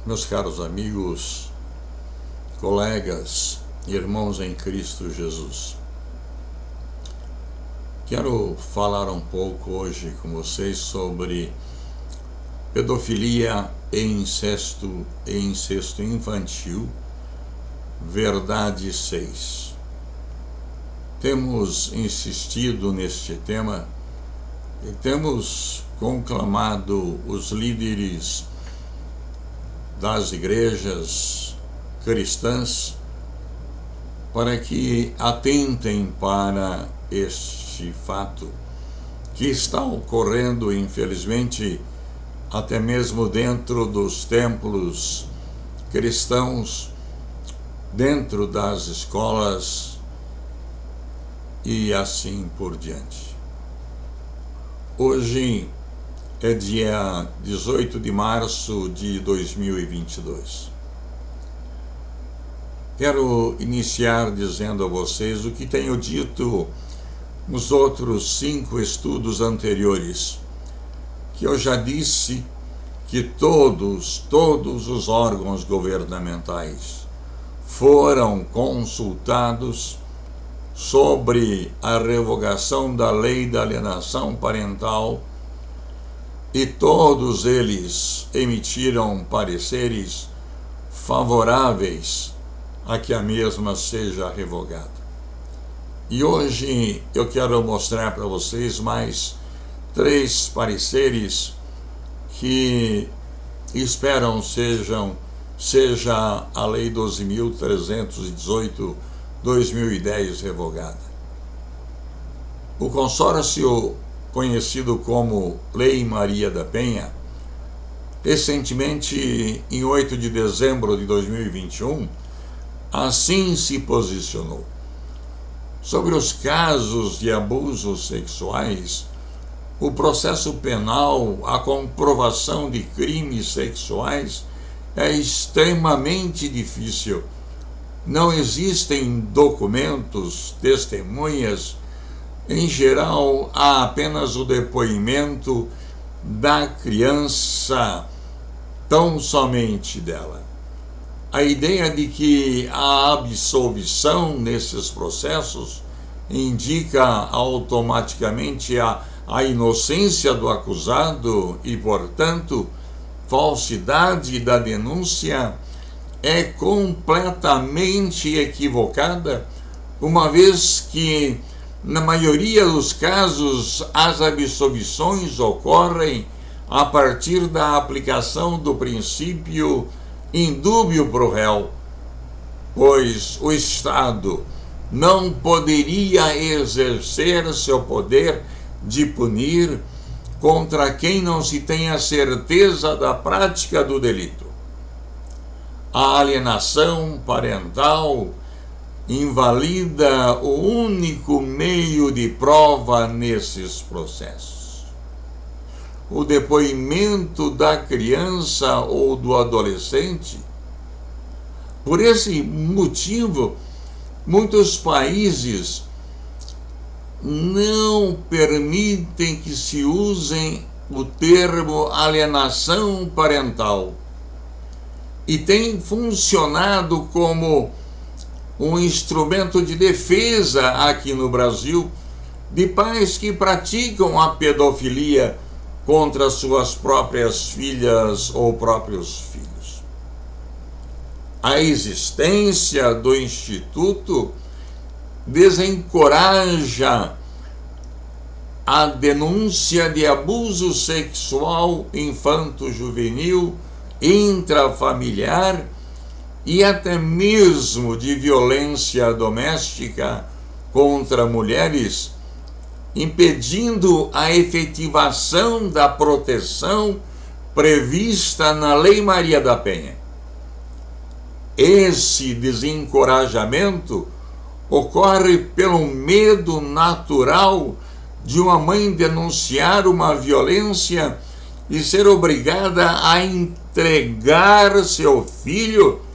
Meus caros amigos, colegas, irmãos em Cristo Jesus, quero falar um pouco hoje com vocês sobre pedofilia e incesto infantil, verdade 6. Temos insistido neste tema e temos conclamado os líderes das igrejas cristãs para que atentem para este fato que está ocorrendo, infelizmente, até mesmo dentro dos templos cristãos, dentro das escolas e assim por diante. Hoje é dia 18 de março de 2022. Quero iniciar dizendo a vocês o que tenho dito nos outros 5 estudos anteriores, que eu já disse que todos os órgãos governamentais foram consultados sobre a revogação da lei da alienação parental e todos eles emitiram pareceres favoráveis a que a mesma seja revogada. E hoje eu quero mostrar para vocês mais 3 pareceres que esperam seja a Lei 12.318/2010 revogada. O consórcio conhecido como Lei Maria da Penha, recentemente, em 8 de dezembro de 2021, assim se posicionou. Sobre os casos de abusos sexuais, o processo penal, a comprovação de crimes sexuais é extremamente difícil. Não existem documentos, testemunhas. Em geral, há apenas o depoimento da criança, tão somente dela. A ideia de que a absolvição nesses processos indica automaticamente a inocência do acusado e, portanto, falsidade da denúncia é completamente equivocada, uma vez que na maioria dos casos, as absolvições ocorrem a partir da aplicação do princípio indúbio pro réu, pois o Estado não poderia exercer seu poder de punir contra quem não se tenha certeza da prática do delito. A alienação parental invalida o único meio de prova nesses processos. O depoimento da criança ou do adolescente. Por esse motivo, muitos países não permitem que se usem o termo alienação parental e tem funcionado como um instrumento de defesa aqui no Brasil de pais que praticam a pedofilia contra suas próprias filhas ou próprios filhos. A existência do Instituto desencoraja a denúncia de abuso sexual infanto-juvenil, intrafamiliar e até mesmo de violência doméstica contra mulheres, impedindo a efetivação da proteção prevista na Lei Maria da Penha. Esse desencorajamento ocorre pelo medo natural de uma mãe denunciar uma violência e ser obrigada a entregar seu filho,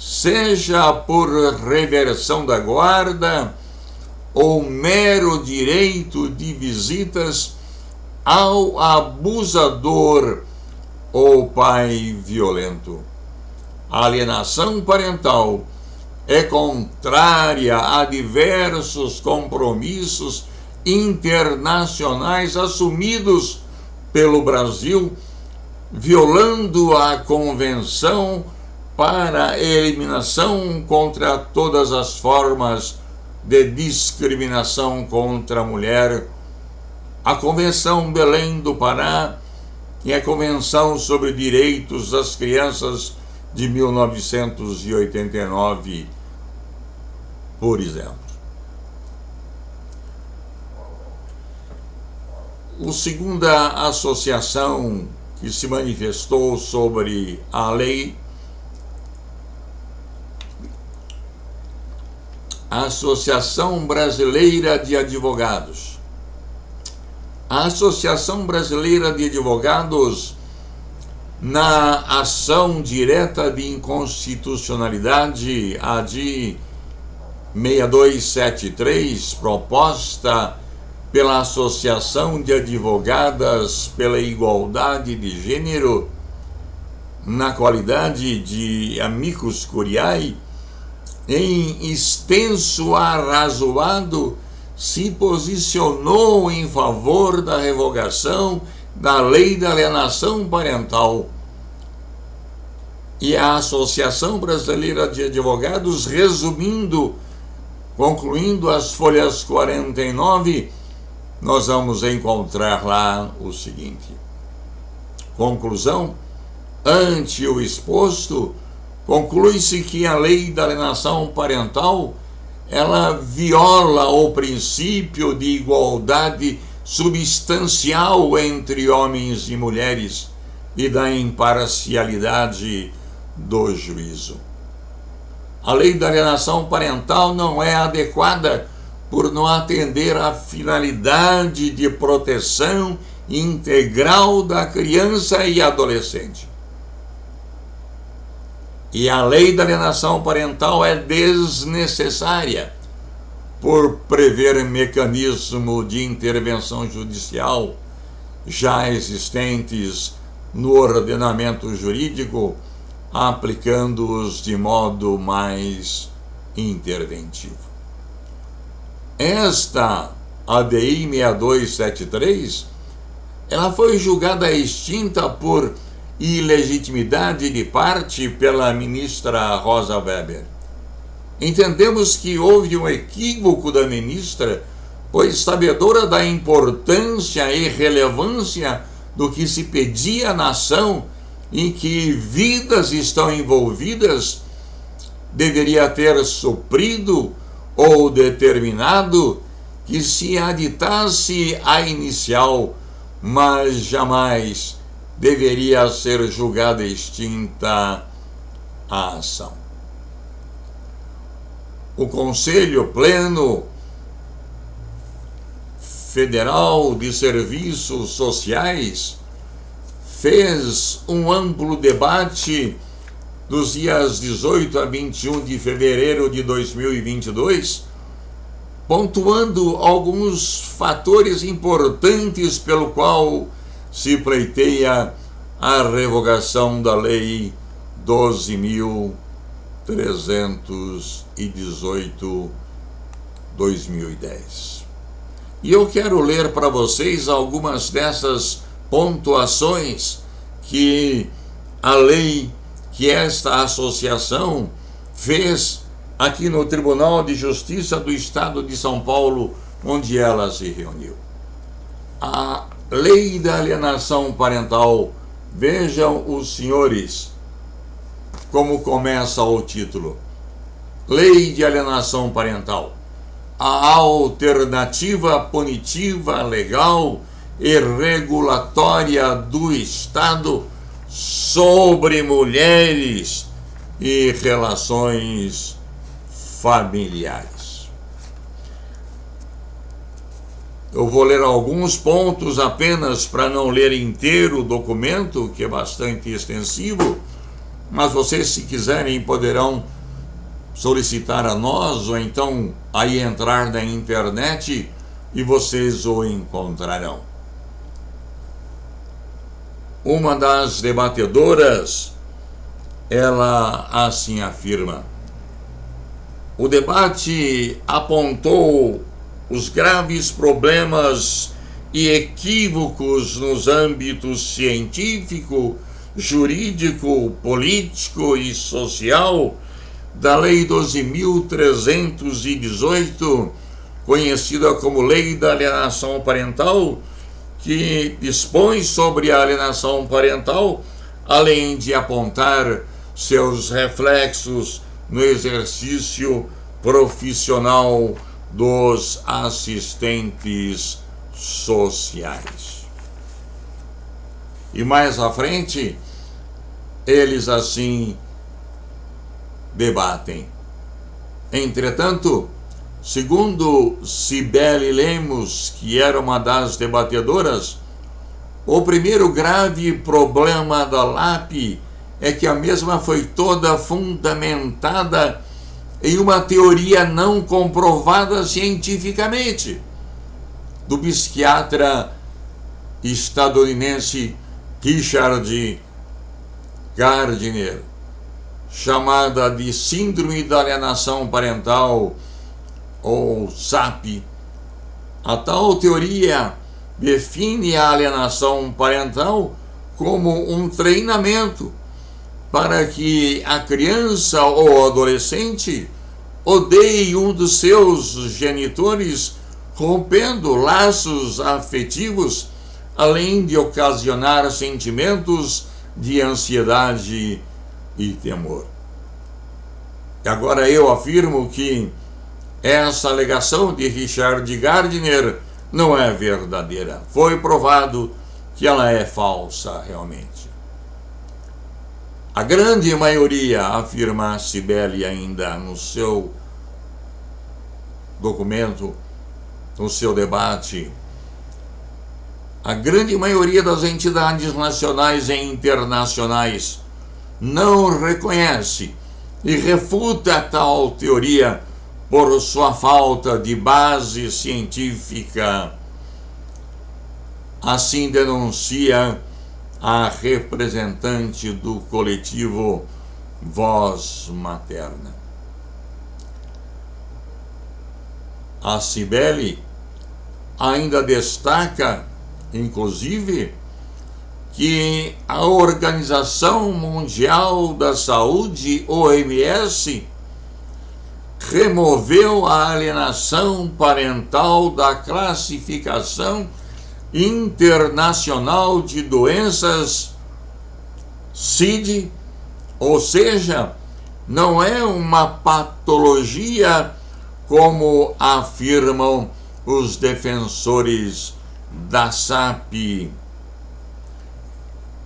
seja por reversão da guarda ou mero direito de visitas ao abusador ou pai violento. A alienação parental é contrária a diversos compromissos internacionais assumidos pelo Brasil, violando a Convenção para a Eliminação contra todas as formas de discriminação contra a mulher, a Convenção Belém do Pará e a Convenção sobre Direitos das Crianças de 1989, por exemplo. A segunda associação que se manifestou sobre a lei, a Associação Brasileira de Advogados. A Associação Brasileira de Advogados, na ação direta de inconstitucionalidade, a de 6273, proposta pela Associação de Advogadas pela Igualdade de Gênero, na qualidade de amicus curiae, em extenso arrazoado, se posicionou em favor da revogação da lei da alienação parental. E a Associação Brasileira de Advogados, resumindo, concluindo as folhas 49, nós vamos encontrar lá o seguinte: conclusão. Ante o exposto, conclui-se que a lei da alienação parental, ela viola o princípio de igualdade substancial entre homens e mulheres e da imparcialidade do juízo. A lei da alienação parental não é adequada por não atender à finalidade de proteção integral da criança e adolescente. E a lei da alienação parental é desnecessária por prever mecanismo de intervenção judicial já existentes no ordenamento jurídico, aplicando-os de modo mais interventivo. Esta ADI 6273, ela foi julgada extinta por ilegitimidade de parte pela ministra Rosa Weber. Entendemos que houve um equívoco da ministra, pois, sabedora da importância e relevância do que se pedia na ação em que vidas estão envolvidas, deveria ter suprido ou determinado que se aditasse a inicial, mas jamais deveria ser julgada extinta a ação. O Conselho Pleno Federal de Serviços Sociais fez um amplo debate dos dias 18 a 21 de fevereiro de 2022, pontuando alguns fatores importantes pelo qual se pleiteia a revogação da Lei 12.318/2010. E eu quero ler para vocês algumas dessas pontuações que a lei, que esta associação fez aqui no Tribunal de Justiça do Estado de São Paulo, onde ela se reuniu. A lei da alienação parental, vejam os senhores como começa o título. Lei de alienação parental. A alternativa punitiva legal e regulatória do Estado sobre mulheres e relações familiares. Eu vou ler alguns pontos apenas para não ler inteiro o documento, que é bastante extensivo, mas vocês, se quiserem, poderão solicitar a nós, ou então aí entrar na internet e vocês o encontrarão. Uma das debatedoras ela assim afirma: o debate apontou os graves problemas e equívocos nos âmbitos científico, jurídico, político e social da Lei 12.318, conhecida como Lei da Alienação Parental, que dispõe sobre a alienação parental, além de apontar seus reflexos no exercício profissional dos assistentes sociais. E mais à frente, eles assim debatem. Entretanto, segundo Cibele Lemos, que era uma das debatedoras, o primeiro grave problema da LAP é que a mesma foi toda fundamentada em uma teoria não comprovada cientificamente do psiquiatra estadunidense Richard Gardner, chamada de Síndrome da Alienação Parental, ou SAP. A tal teoria define a alienação parental como um treinamento para que a criança ou adolescente odeie um dos seus genitores, rompendo laços afetivos, além de ocasionar sentimentos de ansiedade e temor. E agora eu afirmo que essa alegação de Richard Gardner não é verdadeira. Foi provado que ela é falsa realmente. A grande maioria, afirma Cibele ainda no seu documento, no seu debate, a grande maioria das entidades nacionais e internacionais não reconhece e refuta tal teoria por sua falta de base científica. Assim denuncia a representante do coletivo Voz Materna. A Cibele ainda destaca, inclusive, que a Organização Mundial da Saúde, OMS, removeu a alienação parental da classificação internacional de doenças CID, ou seja, não é uma patologia como afirmam os defensores da SAP.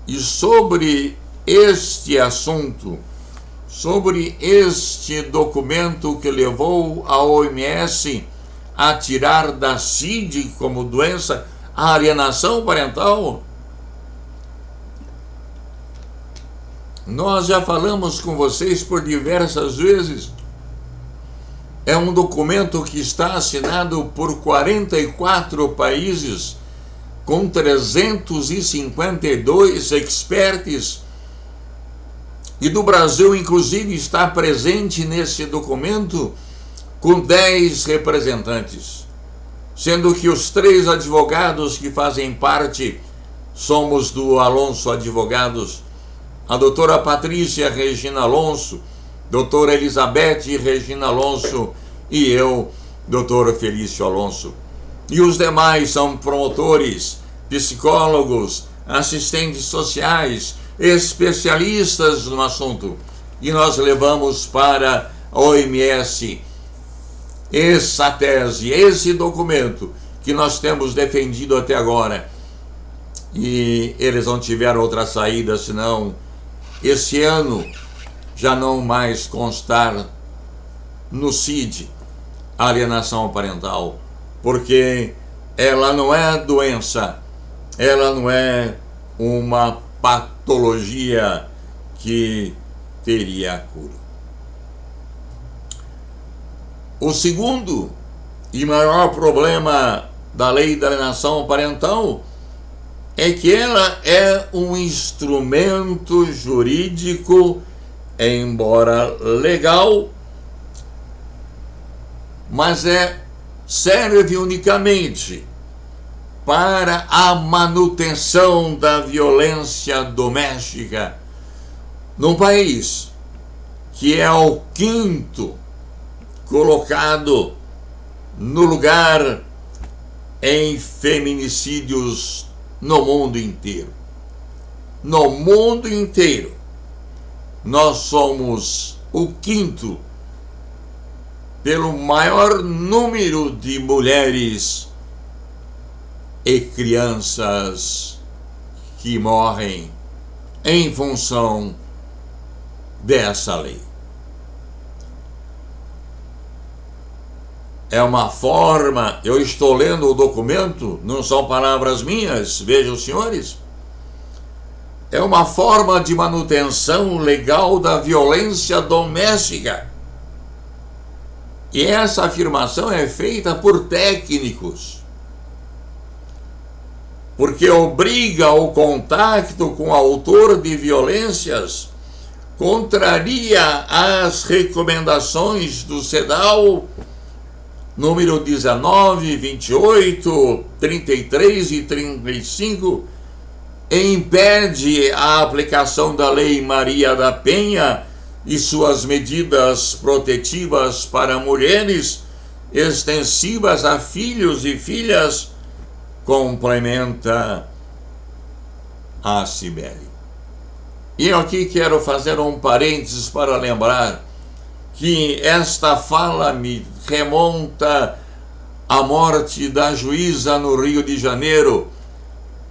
E sobre este assunto, sobre este documento que levou a OMS a tirar da CID como doença a alienação parental, nós já falamos com vocês por diversas vezes. É um documento que está assinado por 44 países, com 352 experts, e do Brasil, inclusive, está presente nesse documento com 10 representantes, sendo que os 3 advogados que fazem parte somos do Alonso Advogados, a doutora Patrícia Regina Alonso, doutora Elizabeth Regina Alonso e eu, doutor Felício Alonso. E os demais são promotores, psicólogos, assistentes sociais, especialistas no assunto. E nós levamos para a OMS essa tese, esse documento que nós temos defendido até agora. E eles não tiveram outra saída senão esse ano já não mais constar no CID a alienação parental, porque ela não é doença, ela não é uma patologia que teria cura. O segundo e maior problema da lei da alienação parental é que ela é um instrumento jurídico embora legal, mas serve unicamente para a manutenção da violência doméstica num país que é o quinto colocado no lugar em feminicídios no mundo inteiro. No mundo inteiro, nós somos o quinto pelo maior número de mulheres e crianças que morrem em função dessa lei. É uma forma, eu estou lendo o documento, não são palavras minhas, vejam, senhores, é uma forma de manutenção legal da violência doméstica. E essa afirmação é feita por técnicos, porque obriga o contato com o autor de violências, contraria as recomendações do CEDAW número 19, 28, 33 e 35, e impede a aplicação da Lei Maria da Penha e suas medidas protetivas para mulheres, extensivas a filhos e filhas, complementa a Cibele. E eu aqui quero fazer um parênteses para lembrar que esta fala me remonta à morte da juíza no Rio de Janeiro,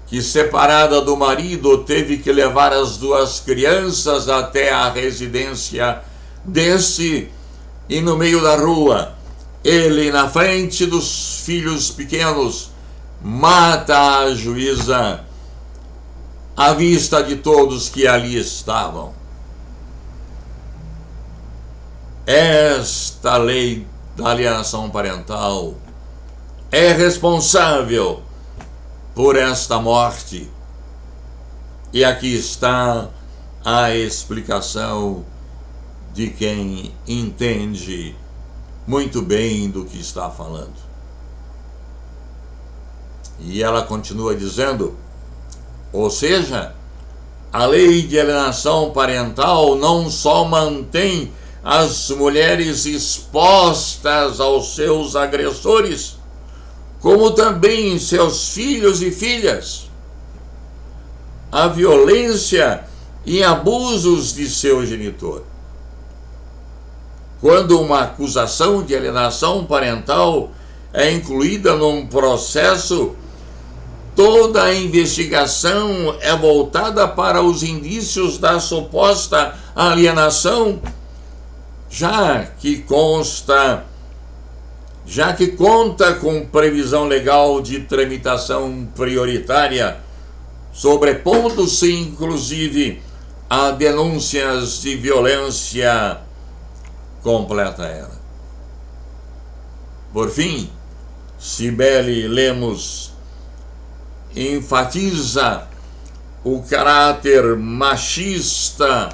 que, separada do marido, teve que levar as duas crianças até a residência desse, e no meio da rua, ele, na frente dos filhos pequenos, mata a juíza à vista de todos que ali estavam. Esta lei da alienação parental é responsável por esta morte. E aqui está a explicação de quem entende muito bem do que está falando. E ela continua dizendo, ou seja, a lei de alienação parental não só mantém as mulheres expostas aos seus agressores, como também seus filhos e filhas, a violência e abusos de seu genitor. Quando uma acusação de alienação parental é incluída num processo, toda a investigação é voltada para os indícios da suposta alienação, já que conta com previsão legal de tramitação prioritária, sobrepondo-se inclusive a denúncias de violência, completa ela. Por fim, Cibele Lemos enfatiza o caráter machista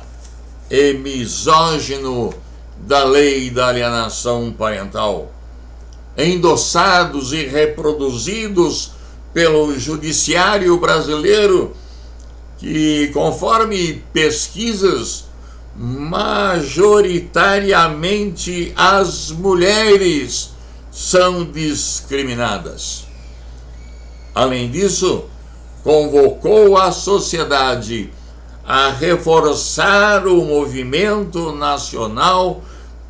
e misógino da lei da alienação parental, endossados e reproduzidos pelo judiciário brasileiro, que, conforme pesquisas, majoritariamente as mulheres são discriminadas. Além disso, convocou a sociedade a reforçar o movimento nacional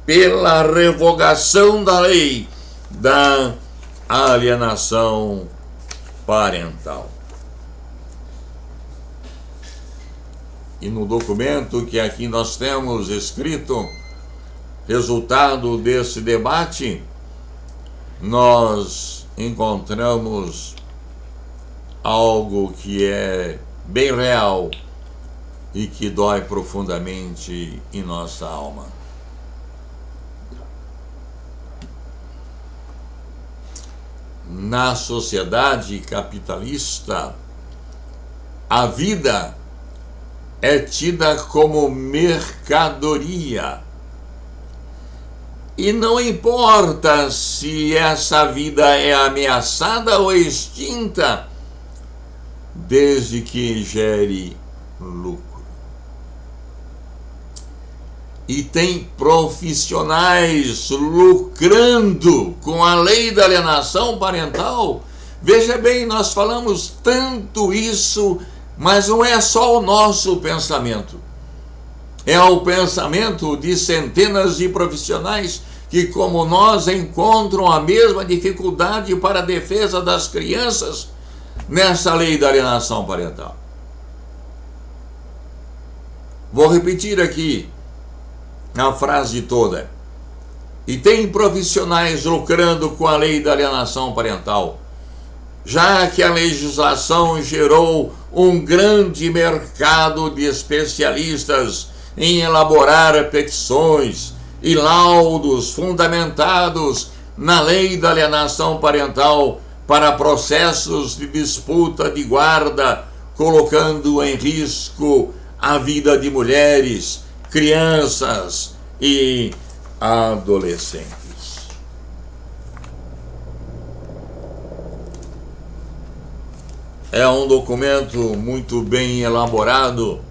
pela revogação da lei da alienação parental. E no documento que aqui nós temos escrito, resultado desse debate, nós encontramos algo que é bem real e que dói profundamente em nossa alma. Na sociedade capitalista, a vida é tida como mercadoria. E não importa se essa vida é ameaçada ou extinta, desde que gere lucro. E tem profissionais lucrando com a lei da alienação parental. Veja bem, nós falamos tanto isso, mas não é só o nosso pensamento. É o pensamento de centenas de profissionais que, como nós, encontram a mesma dificuldade para a defesa das crianças nessa lei da alienação parental. Vou repetir aqui a frase toda. E tem profissionais lucrando com a lei da alienação parental, já que a legislação gerou um grande mercado de especialistas em elaborar petições e laudos fundamentados na lei da alienação parental para processos de disputa de guarda, colocando em risco a vida de mulheres, crianças e adolescentes. É um documento muito bem elaborado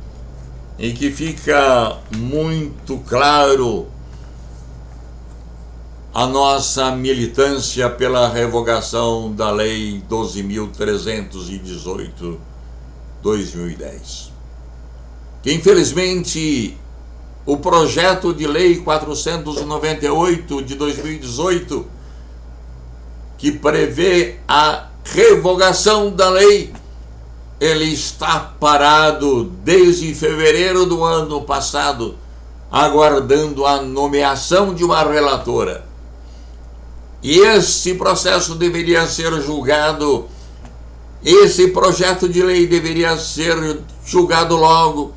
em que fica muito claro a nossa militância pela revogação da Lei 12.318/2010. Que, infelizmente, o projeto de Lei 498 de 2018, que prevê a revogação da lei, ele está parado desde fevereiro do ano passado, aguardando a nomeação de uma relatora. E esse processo deveria ser julgado, esse projeto de lei deveria ser julgado logo,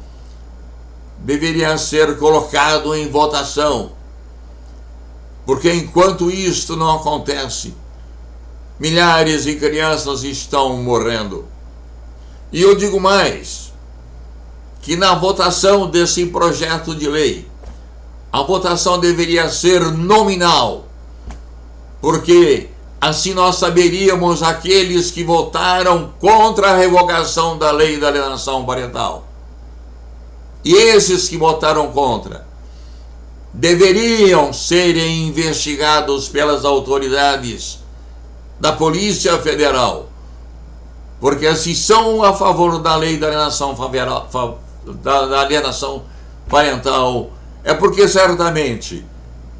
deveria ser colocado em votação. Porque enquanto isto não acontece, milhares de crianças estão morrendo. E eu digo mais, que na votação desse projeto de lei, a votação deveria ser nominal, porque assim nós saberíamos aqueles que votaram contra a revogação da lei da alienação parental. E esses que votaram contra deveriam serem investigados pelas autoridades da Polícia Federal, porque se são a favor da lei da alienação parental, é porque certamente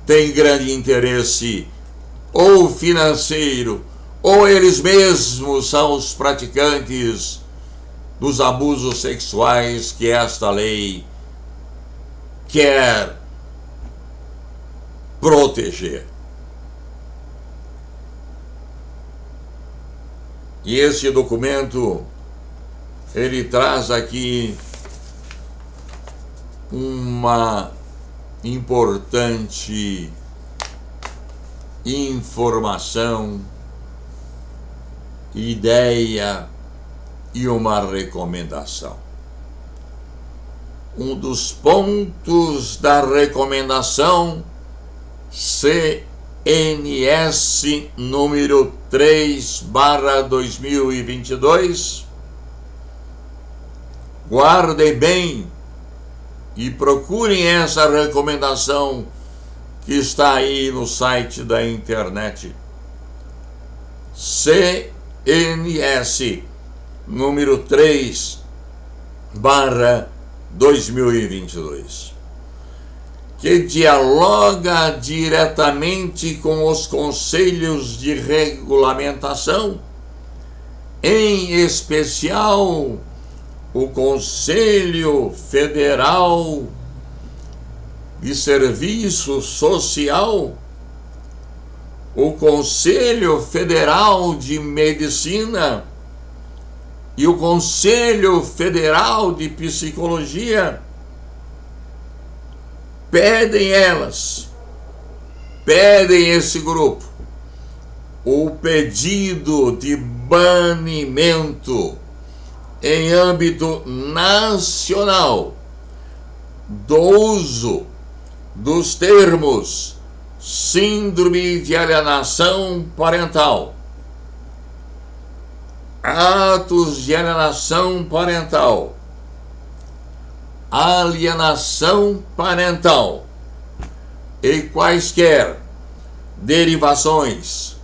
tem grande interesse ou financeiro, ou eles mesmos são os praticantes dos abusos sexuais que esta lei quer proteger. E esse documento, ele traz aqui uma importante informação, ideia e uma recomendação. Um dos pontos da recomendação CNS número 3/2022, guardem bem e procurem essa recomendação que está aí no site da internet. CNS número 3/2022, que dialoga diretamente com os conselhos de regulamentação, em especial o Conselho Federal de Serviço Social, o Conselho Federal de Medicina e o Conselho Federal de Psicologia. Pedem esse grupo o pedido de banimento em âmbito nacional do uso dos termos síndrome de alienação parental, atos de alienação parental, alienação parental e quaisquer derivações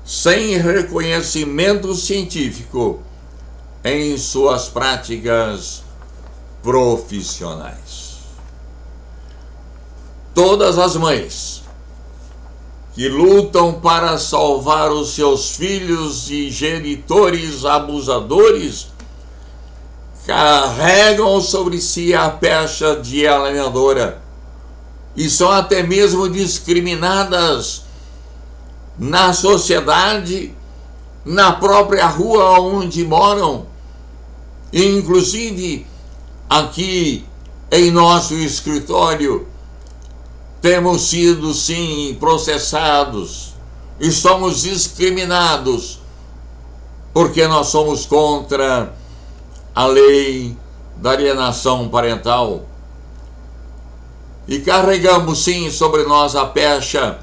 sem reconhecimento científico em suas práticas profissionais. Todas as mães que lutam para salvar os seus filhos de genitores abusadores carregam sobre si a pecha de alienadora e são até mesmo discriminadas na sociedade, na própria rua onde moram, e inclusive aqui em nosso escritório temos sido sim processados e somos discriminados porque nós somos contra a lei da alienação parental e carregamos sim sobre nós a pecha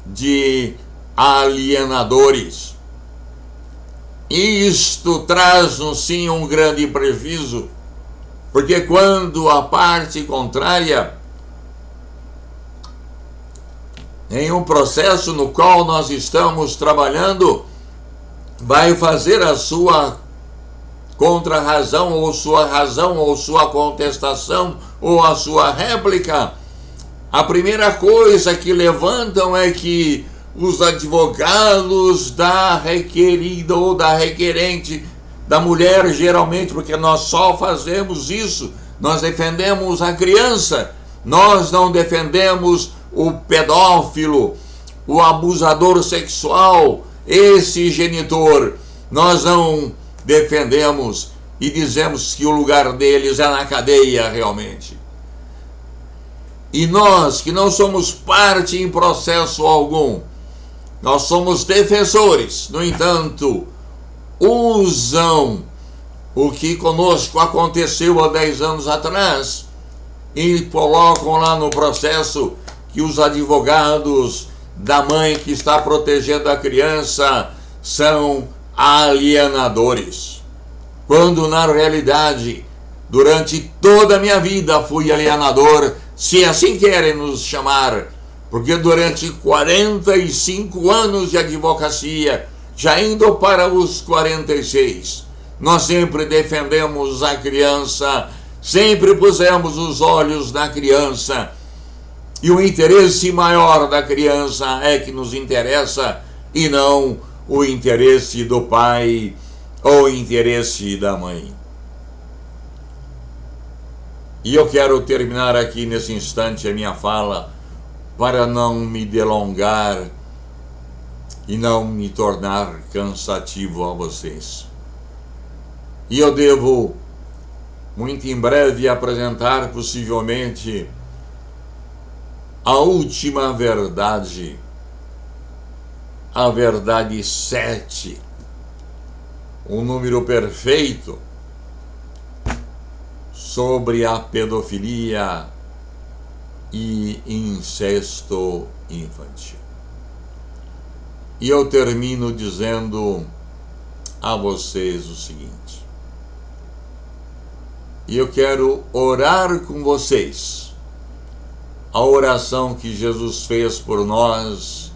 de alienadores. E isto traz-nos sim um grande prejuízo, porque quando a parte contrária, em um processo no qual nós estamos trabalhando, vai fazer a sua contra-razão, ou sua contestação, ou a sua réplica, a primeira coisa que levantam é que os advogados da requerida ou da requerente, da mulher geralmente, porque nós só fazemos isso, nós defendemos a criança, nós não defendemos o pedófilo, o abusador sexual, esse genitor, nós não defendemos e dizemos que o lugar deles é na cadeia realmente. E nós, que não somos parte em processo algum, nós somos defensores, no entanto, usam o que conosco aconteceu há 10 anos atrás e colocam lá no processo que os advogados da mãe que está protegendo a criança são alienadores. Quando na realidade, durante toda a minha vida fui alienador, se assim querem nos chamar, porque durante 45 anos de advocacia, já indo para os 46, nós sempre defendemos a criança, sempre pusemos os olhos na criança, e o interesse maior da criança é que nos interessa, e não o interesse do pai ou o interesse da mãe. E eu quero terminar aqui nesse instante a minha fala, para não me delongar e não me tornar cansativo a vocês. E eu devo, muito em breve, apresentar possivelmente a última verdade, a verdade 7, um número perfeito sobre a pedofilia e incesto infantil. E eu termino dizendo a vocês o seguinte: e eu quero orar com vocês a oração que Jesus fez por nós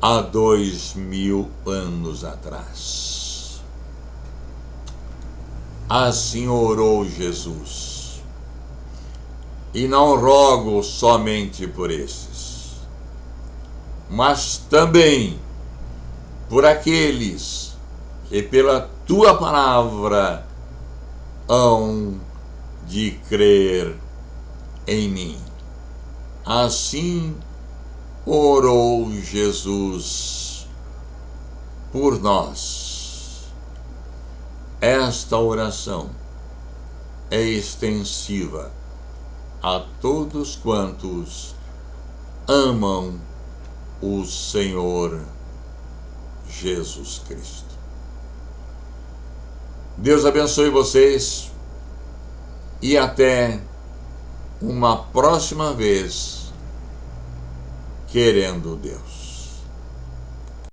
há 2000 anos atrás. Assim orou Jesus. E não rogo somente por esses, mas também por aqueles que pela tua palavra hão de crer em mim. Assim orou Jesus por nós. Esta oração é extensiva a todos quantos amam o Senhor Jesus Cristo. Deus abençoe vocês e até uma próxima vez, querendo Deus.